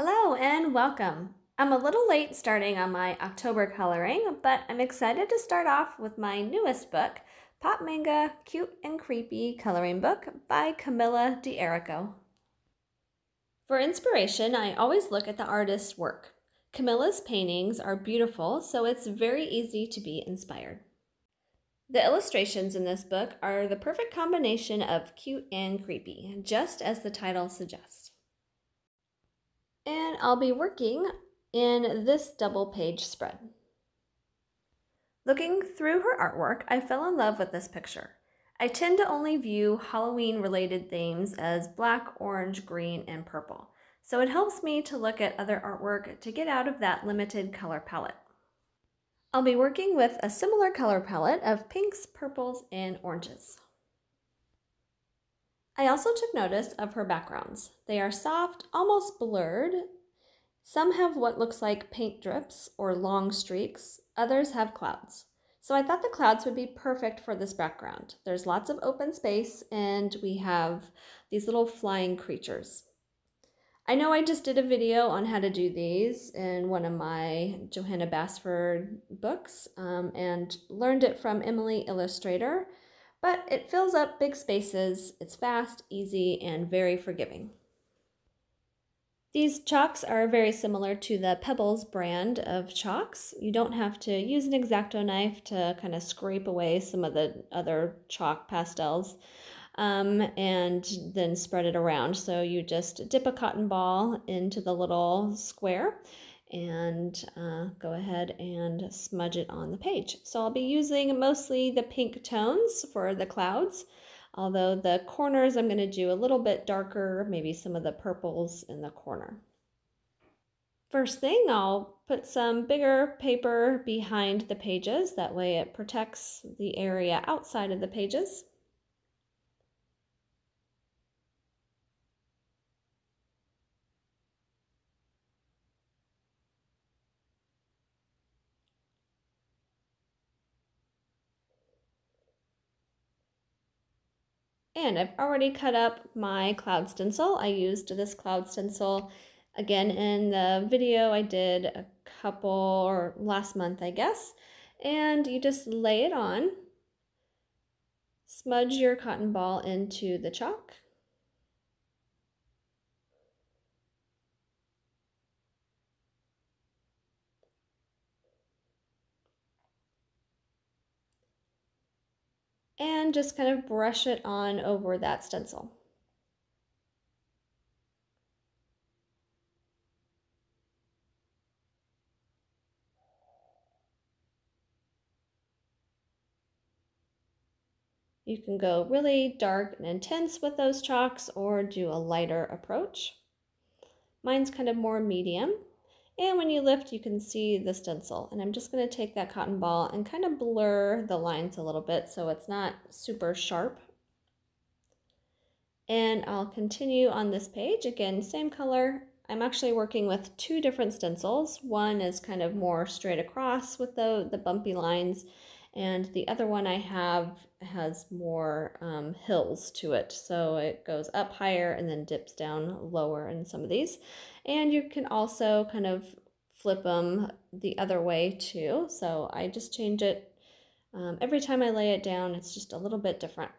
Hello and welcome. I'm a little late starting on my October coloring, but I'm excited to start off with my newest book, Pop Manga Cute and Creepy Coloring Book by Camila d'Erico. For inspiration, I always look at the artist's work. Camila's paintings are beautiful, so it's very easy to be inspired. The illustrations in this book are the perfect combination of cute and creepy, just as the title suggests. And I'll be working in this double page spread. Looking through her artwork, I fell in love with this picture. I tend to only view Halloween related themes as black, orange, green, and purple. So it helps me to look at other artwork to get out of that limited color palette. I'll be working with a similar color palette of pinks, purples, and oranges. I also took notice of her backgrounds. They are soft, almost blurred. Some have what looks like paint drips or long streaks, others have clouds. So I thought the clouds would be perfect for this background. There's lots of open space and we have these little flying creatures. I know I just did a video on how to do these in one of my Johanna Basford books and learned it from Emily Illustrator, but it fills up big spaces, it's fast, easy, and very forgiving. These chalks are very similar to the Pebbles brand of chalks. You don't have to use an X-Acto knife to kind of scrape away some of the other chalk pastels and then spread it around. So you just dip a cotton ball into the little square and go ahead and smudge it on the page. So I'll be using mostly the pink tones for the clouds, although the corners I'm going to do a little bit darker, maybe some of the purples in the corner. First thing, I'll put some bigger paper behind the pages, that way it protects the area outside of the pages. And I've already cut up my cloud stencil. I used this cloud stencil again in the video I did a couple, or last month I guess. And you just lay it on, smudge your cotton ball into the chalk. And just kind of brush it on over that stencil. You can go really dark and intense with those chalks or do a lighter approach. Mine's kind of more medium. And when you lift, you can see the stencil. And I'm just going to take that cotton ball and kind of blur the lines a little bit so it's not super sharp. And I'll continue on this page. Again, same color. I'm actually working with two different stencils. One is kind of more straight across with the bumpy lines, and the other one I have has more hills to it. So it goes up higher and then dips down lower in some of these. And you can also kind of flip them the other way too. So I just change it. Every time I lay it down, it's just a little bit different.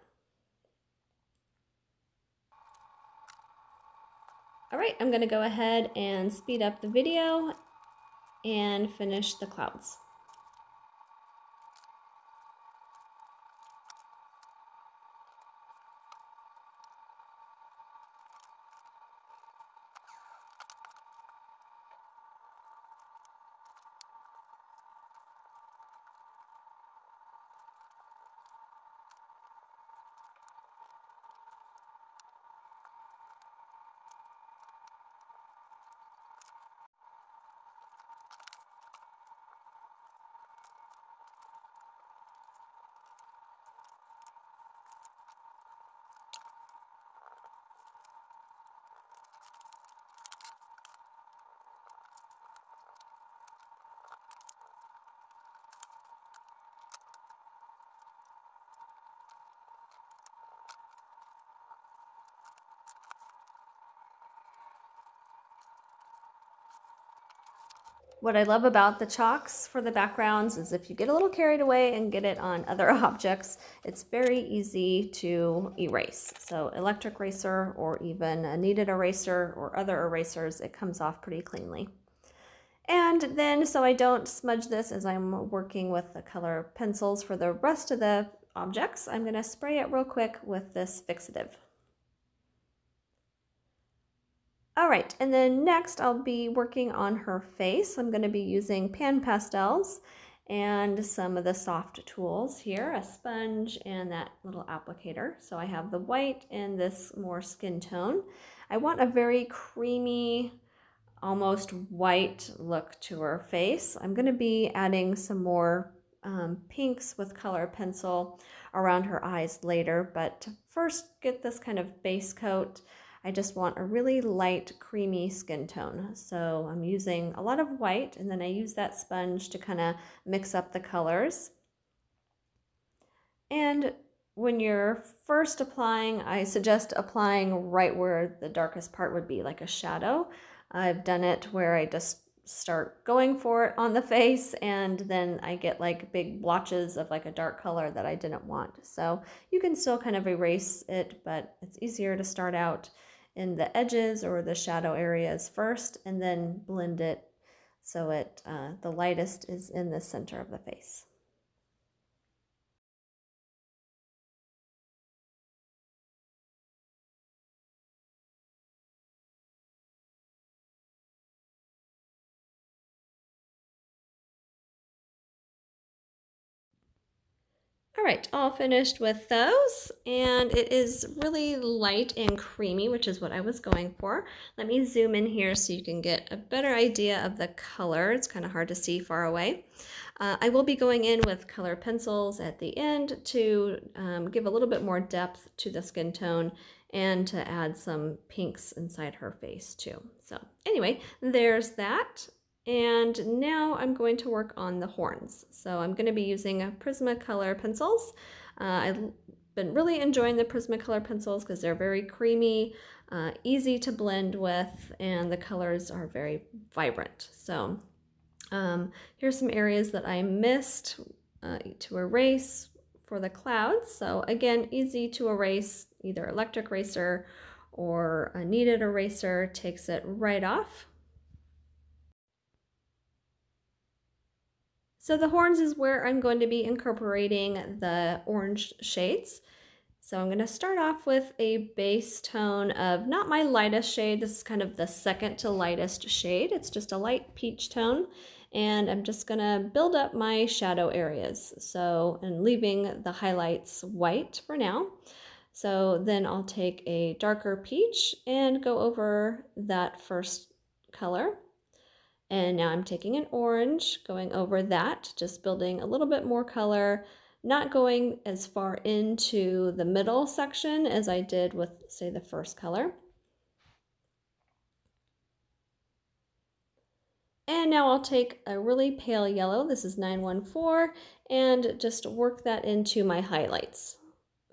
All right, I'm going to go ahead and speed up the video and finish the clouds. What I love about the chalks for the backgrounds is if you get a little carried away and get it on other objects, it's very easy to erase. So electric eraser or even a kneaded eraser or other erasers, it comes off pretty cleanly. And then, so I don't smudge this as I'm working with the color pencils for the rest of the objects, I'm going to spray it real quick with this fixative. All right, and then next I'll be working on her face. I'm going to be using pan pastels and some of the soft tools here, a sponge and that little applicator. So I have the white and this more skin tone. I want a very creamy, almost white look to her face. I'm going to be adding some more pinks with color pencil around her eyes later, but to first get this kind of base coat, I just want a really light, creamy skin tone. So I'm using a lot of white, and then I use that sponge to kind of mix up the colors. And when you're first applying, I suggest applying right where the darkest part would be, like a shadow. I've done it where I just start going for it on the face, and then I get like big blotches of like a dark color that I didn't want. So you can still kind of erase it, but it's easier to start out in the edges or the shadow areas first and then blend it so it the lightest is in the center of the face. All right, all finished with those, and it is really light and creamy, which is what I was going for. Let me zoom in here so you can get a better idea of the color. It's kind of hard to see far away. I will be going in with color pencils at the end to give a little bit more depth to the skin tone and to add some pinks inside her face too. So anyway, there's that. And now I'm going to work on the horns. So I'm going to be using Prisma color pencils. I've been really enjoying the Prisma color pencils because they're very creamy, easy to blend with, and the colors are very vibrant. So here's some areas that I missed to erase for the clouds. So again, easy to erase, either electric eraser or a kneaded eraser takes it right off. So the horns is where I'm going to be incorporating the orange shades. So I'm going to start off with a base tone of not my lightest shade. This is kind of the second to lightest shade. It's just a light peach tone. And I'm just going to build up my shadow areas. So, and leaving the highlights white for now. So then I'll take a darker peach and go over that first color. And now I'm taking an orange, going over that, just building a little bit more color, not going as far into the middle section as I did with, say, the first color. And now I'll take a really pale yellow, this is 914, and just work that into my highlights.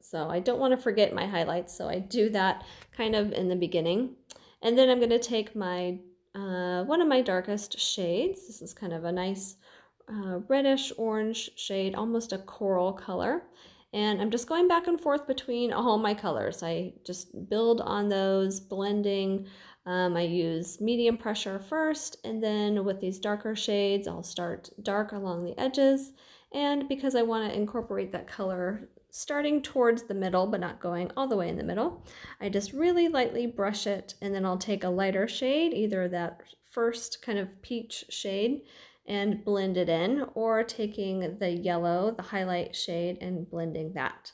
So I don't want to forget my highlights, so I do that kind of in the beginning. And then I'm going to take my one of my darkest shades. This is kind of a nice reddish orange shade, almost a coral color. And I'm just going back and forth between all my colors. I just build on those, blending. I use medium pressure first, and then with these darker shades, I'll start dark along the edges. And because I want to incorporate that color starting towards the middle, but not going all the way in the middle, I just really lightly brush it, and then I'll take a lighter shade, either that first kind of peach shade, and blend it in, or taking the yellow, the highlight shade, and blending that.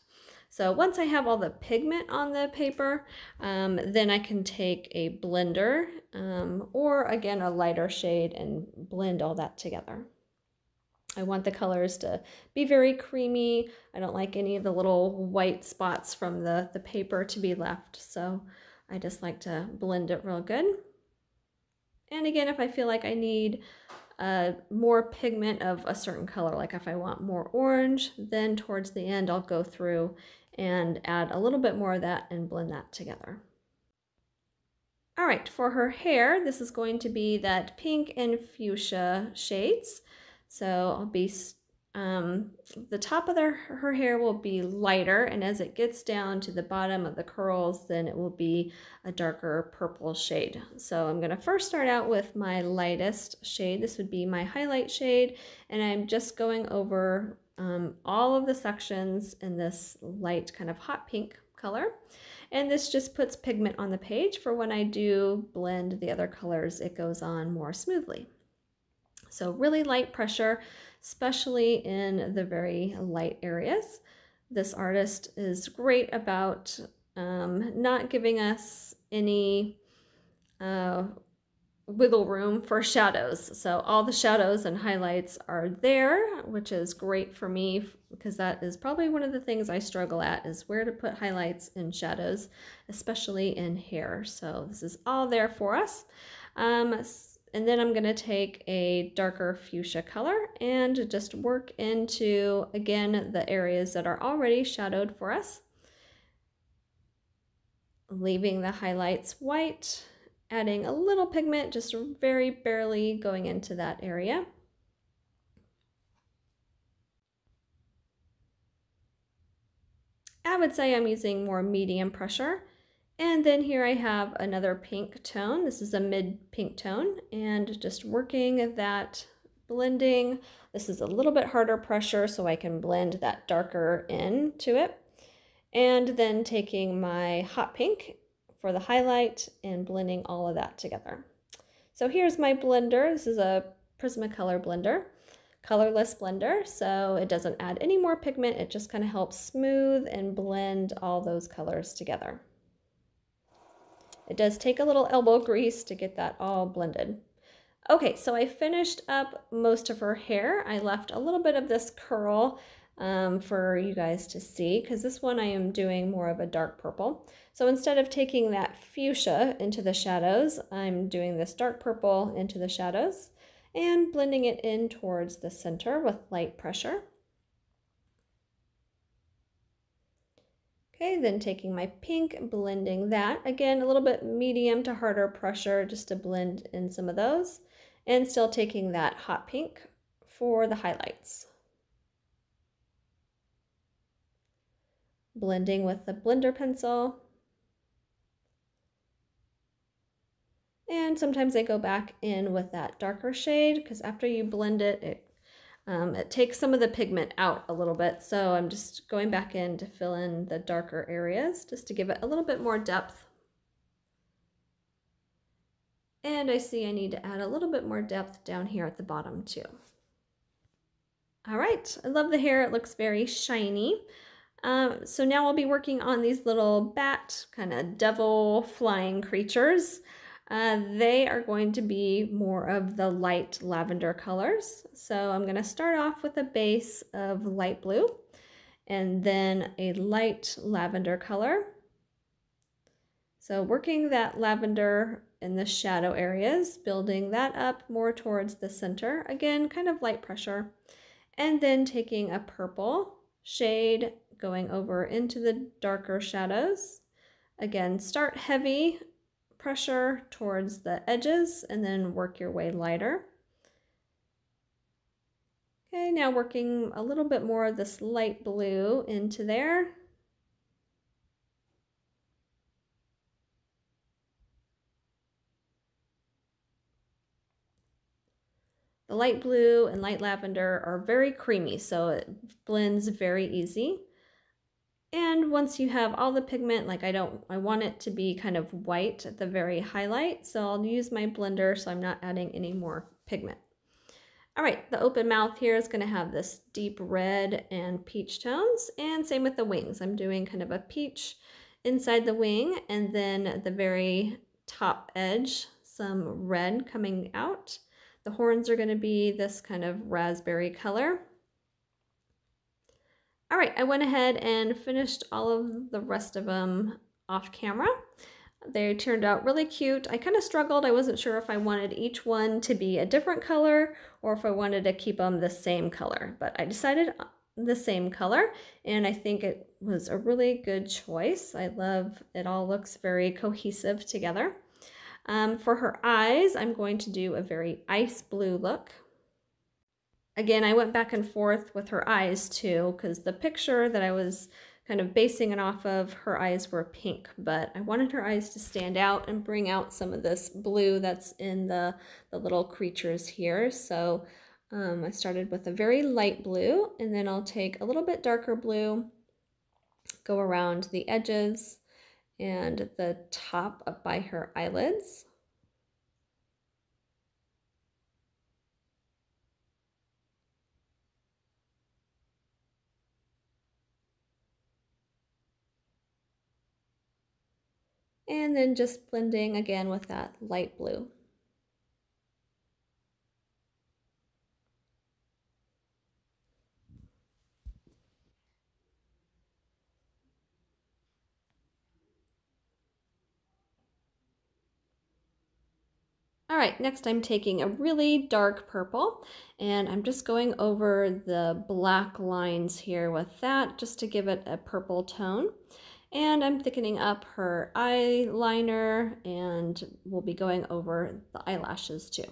So once I have all the pigment on the paper, then I can take a blender, or again, a lighter shade, and blend all that together. I want the colors to be very creamy. I don't like any of the little white spots from the paper to be left, so I just like to blend it real good. And again, if I feel like I need more pigment of a certain color, like if I want more orange, then towards the end I'll go through and add a little bit more of that and blend that together. All right, for her hair, this is going to be that pink and fuchsia shades. So I'll be, the top of her hair will be lighter, and as it gets down to the bottom of the curls, then it will be a darker purple shade. So I'm gonna first start out with my lightest shade. This would be my highlight shade, and I'm just going over all of the sections in this light kind of hot pink color. And this just puts pigment on the page for when I do blend the other colors, it goes on more smoothly. So really light pressure, especially in the very light areas. This artist is great about not giving us any wiggle room for shadows. So all the shadows and highlights are there, which is great for me because that is probably one of the things I struggle at, is where to put highlights and shadows, especially in hair. So this is all there for us. And then I'm going to take a darker fuchsia color and just work into, again, the areas that are already shadowed for us, leaving the highlights white, adding a little pigment, just very barely going into that area. I would say I'm using more medium pressure. And then here I have another pink tone. This is a mid pink tone, and just working that blending. This is a little bit harder pressure so I can blend that darker into it. And then taking my hot pink for the highlight and blending all of that together. So here's my blender. This is a Prisma color blender, colorless blender, so it doesn't add any more pigment. It just kind of helps smooth and blend all those colors together. It does take a little elbow grease to get that all blended. Okay, so I finished up most of her hair. I left a little bit of this curl for you guys to see, because this one I am doing more of a dark purple. So instead of taking that fuchsia into the shadows, I'm doing this dark purple into the shadows and blending it in towards the center with light pressure. Okay, then taking my pink, blending that. Again, a little bit medium to harder pressure just to blend in some of those. And still taking that hot pink for the highlights. Blending with the blender pencil. And sometimes I go back in with that darker shade because after you blend it, it takes some of the pigment out a little bit. So I'm just going back in to fill in the darker areas just to give it a little bit more depth. And I see I need to add a little bit more depth down here at the bottom too. All right, I love the hair. It looks very shiny. So now I'll be working on these little bat, kind of devil flying creatures. They are going to be more of the light lavender colors. So I'm going to start off with a base of light blue and then a light lavender color. So working that lavender in the shadow areas, building that up more towards the center. Again, kind of light pressure. And then taking a purple shade, going over into the darker shadows. Again, start heavy pressure towards the edges and then work your way lighter. Okay, now working a little bit more of this light blue into there. The light blue and light lavender are very creamy, so it blends very easy. And once you have all the pigment, like I want it to be kind of white at the very highlight, so I'll use my blender so I'm not adding any more pigment. All right, the open mouth here is going to have this deep red and peach tones, and same with the wings. I'm doing kind of a peach inside the wing, and then at the very top edge, some red coming out. The horns are going to be this kind of raspberry color. All right, I went ahead and finished all of the rest of them off camera. They turned out really cute. I kind of struggled. I wasn't sure if I wanted each one to be a different color or if I wanted to keep them the same color, but I decided the same color, and I think it was a really good choice. I love it. All looks very cohesive together. For her eyes, I'm going to do a very ice blue look. Again, I went back and forth with her eyes too, because the picture that I was kind of basing it off of, her eyes were pink, but I wanted her eyes to stand out and bring out some of this blue that's in the little creatures here. So I started with a very light blue, and then I'll take a little bit darker blue, go around the edges and the top up by her eyelids. And then just blending again with that light blue. All right, next I'm taking a really dark purple and I'm just going over the black lines here with that just to give it a purple tone. And I'm thickening up her eyeliner and we'll be going over the eyelashes too.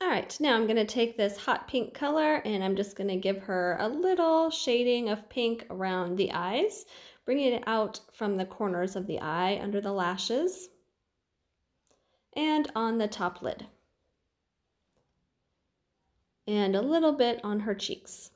All right, now I'm going to take this hot pink color and I'm just going to give her a little shading of pink around the eyes, bringing it out from the corners of the eye under the lashes and on the top lid, and a little bit on her cheeks.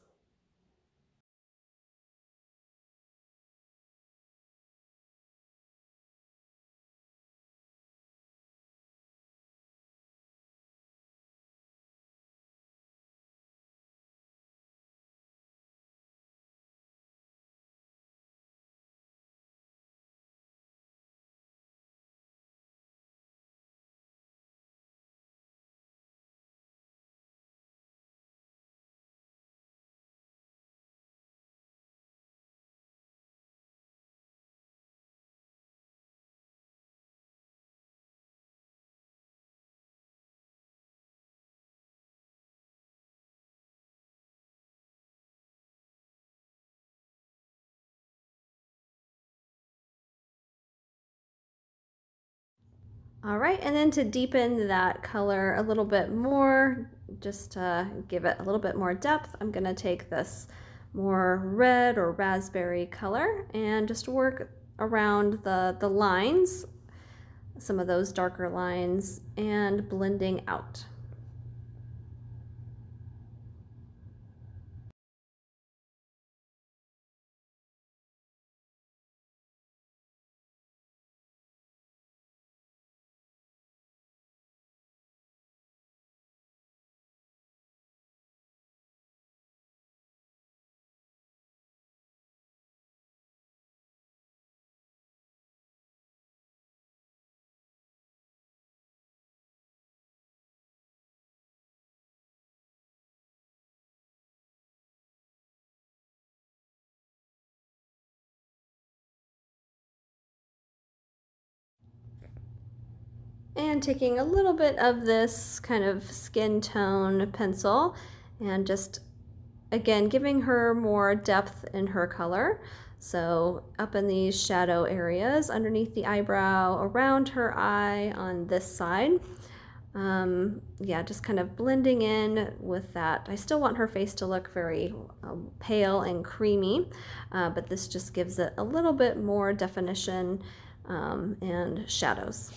All right, and then to deepen that color a little bit more, just to give it a little bit more depth, I'm gonna take this more red or raspberry color and just work around the lines, some of those darker lines, and blending out. And taking a little bit of this kind of skin tone pencil and just, again, giving her more depth in her color. So up in these shadow areas, underneath the eyebrow, around her eye on this side. Yeah, just kind of blending in with that. I still want her face to look very pale and creamy, but this just gives it a little bit more definition and shadows.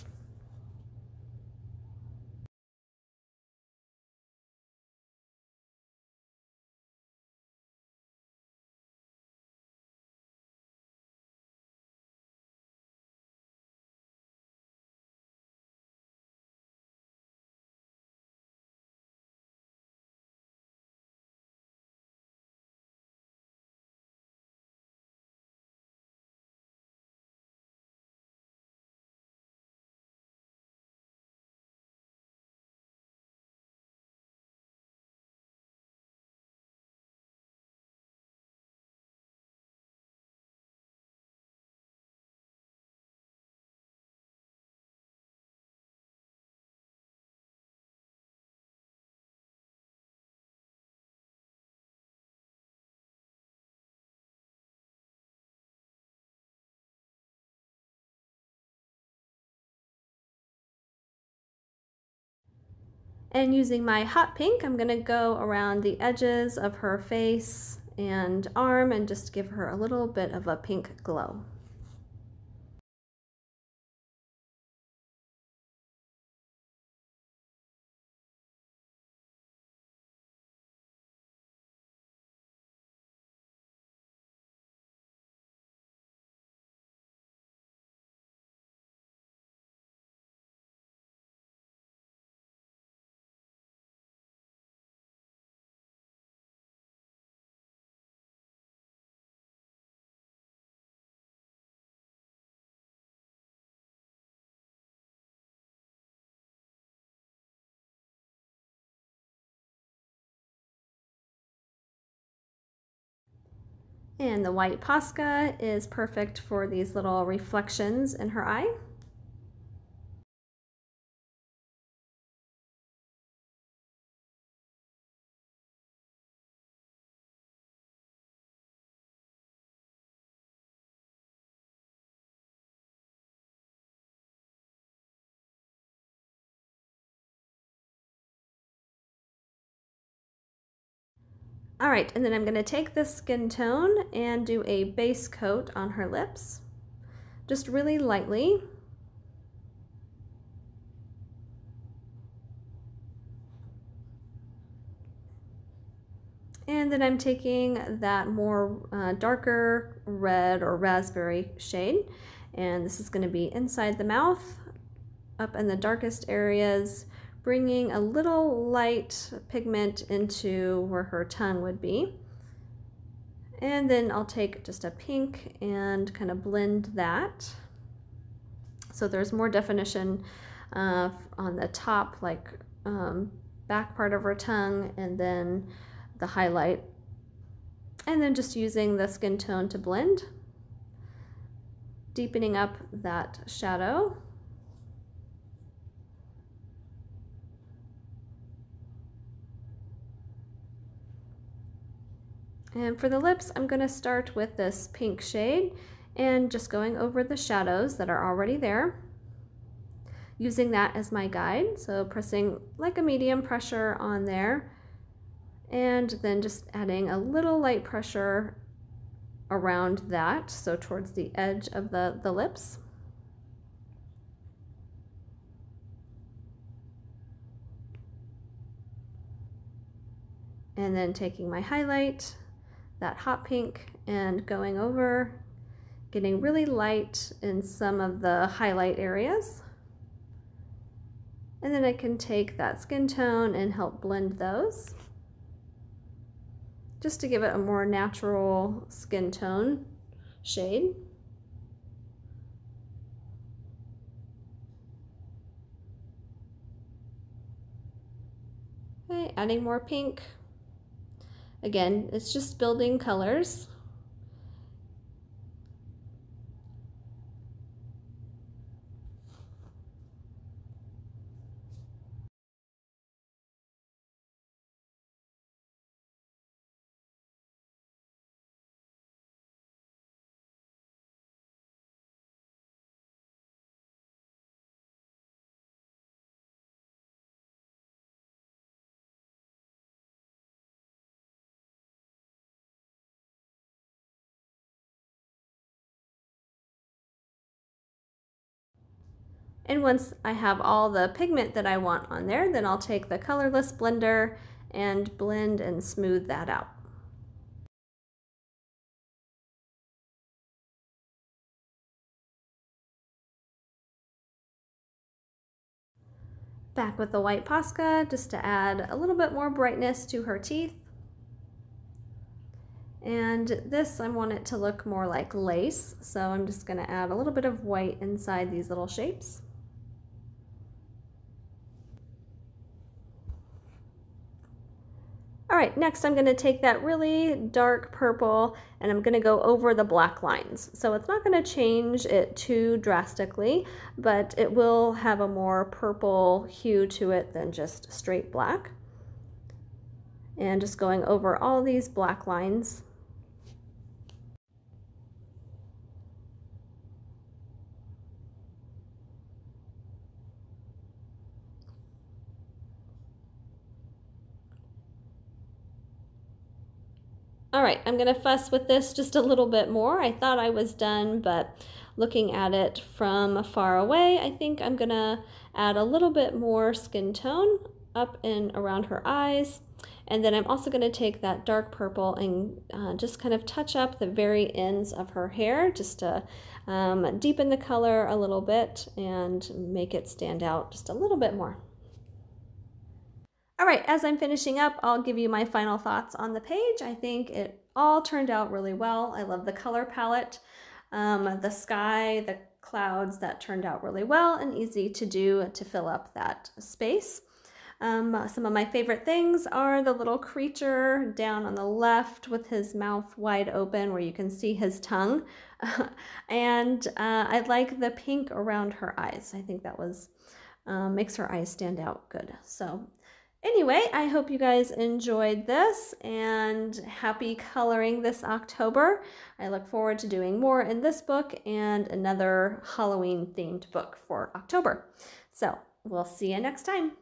And using my hot pink, I'm gonna go around the edges of her face and arm and just give her a little bit of a pink glow. And the white posca is perfect for these little reflections in her eye. All right, and then I'm gonna take this skin tone and do a base coat on her lips, just really lightly. And then I'm taking that more darker red or raspberry shade, and this is gonna be inside the mouth, up in the darkest areas, bringing a little light pigment into where her tongue would be. And then I'll take just a pink and kind of blend that. So there's more definition on the top, like back part of her tongue, and then the highlight. And then just using the skin tone to blend, deepening up that shadow. And for the lips, I'm going to start with this pink shade and just going over the shadows that are already there, using that as my guide. So pressing like a medium pressure on there, and then just adding a little light pressure around that, so towards the edge of the lips. And then taking my highlight, that hot pink, and going over, getting really light in some of the highlight areas. And then I can take that skin tone and help blend those, just to give it a more natural skin tone shade. Okay, adding more pink. Again, it's just building colors. And once I have all the pigment that I want on there, then I'll take the colorless blender and blend and smooth that out. Back with the white posca, just to add a little bit more brightness to her teeth. And this, I want it to look more like lace, so I'm just gonna add a little bit of white inside these little shapes. All right, next I'm gonna take that really dark purple and I'm gonna go over the black lines. So it's not gonna change it too drastically, but it will have a more purple hue to it than just straight black. And just going over all these black lines. All right, I'm gonna fuss with this just a little bit more. I thought I was done, but looking at it from far away, I think I'm gonna add a little bit more skin tone up and around her eyes. And then I'm also gonna take that dark purple and just kind of touch up the very ends of her hair just to deepen the color a little bit and make it stand out just a little bit more. All right, as I'm finishing up, I'll give you my final thoughts on the page. I think it all turned out really well. I love the color palette, the sky, the clouds, that turned out really well and easy to do to fill up that space. Some of my favorite things are the little creature down on the left with his mouth wide open where you can see his tongue. And I like the pink around her eyes. I think that was makes her eyes stand out good. So anyway, I hope you guys enjoyed this and happy coloring this October. I look forward to doing more in this book and another Halloween themed book for October. So we'll see you next time.